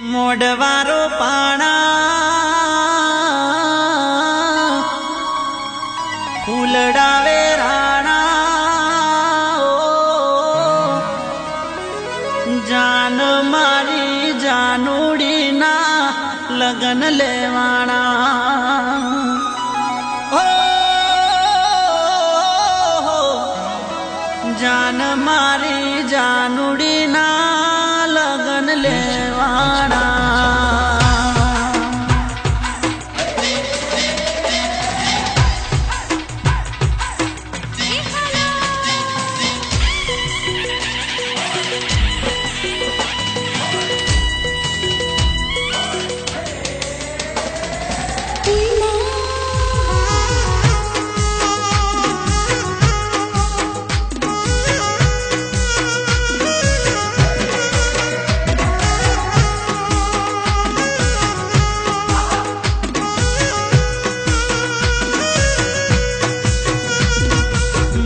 મોઢવારો પાણા ફૂલડાવે રાણા જાન મારી જાનુડીના લગન લેવાણા જાન મારી જાનુડીના લગન લેવાણા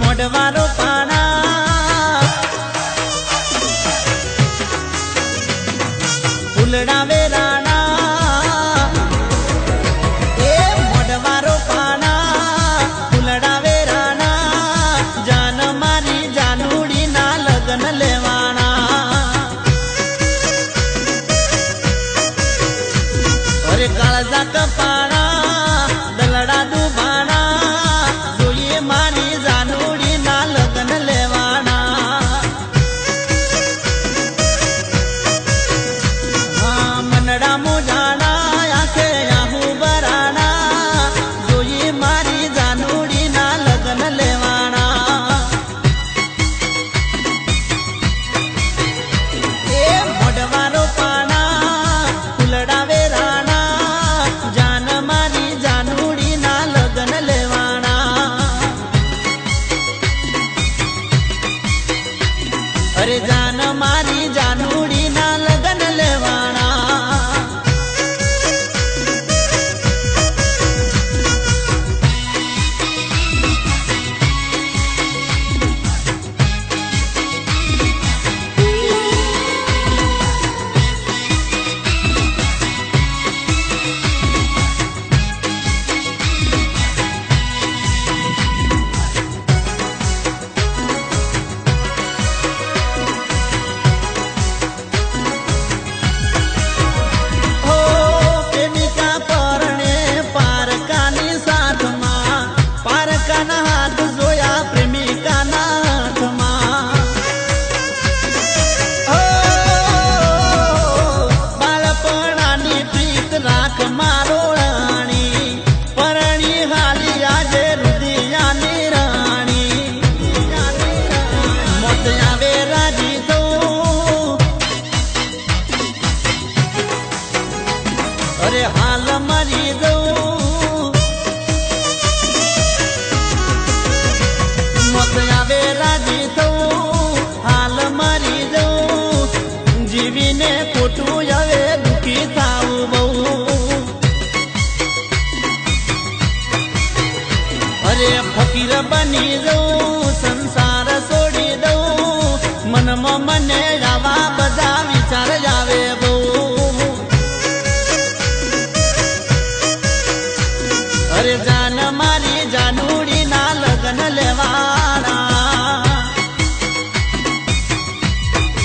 મોઢવારો પાણા ફૂલડાવે રાણા એ મોઢવારો પાણા ફૂલડાવે રાણા જાન મારી જાનુડીના લગન લેવાણા અરે કાળજા કપાણા દલડા દુબાણા જોઈએ મારી જાનુડીના લગન લેવાના હા મનડા મોજાણા આંખે આહુ બરાણા જોઈએ મારી જાનુડીના લગન લેવાના એ મોઢવારો પાણા ફૂલડાવે રાણા જાન મારી જાનુડીના લગન લેવાના અરે જાન મારી જાનુડીના લગન લેવાણા અરે હાલ મરી જવું મત આવે રાજી થવું હાલ મરી જવું જીવીને ખોટું હવે દુઃખી થાવું બહુ અરે ફકીર બની જવું સંસાર છોડી દઉં મનમાં મને આવા બધા વિચાર આવે બહુ અરે જાન મારી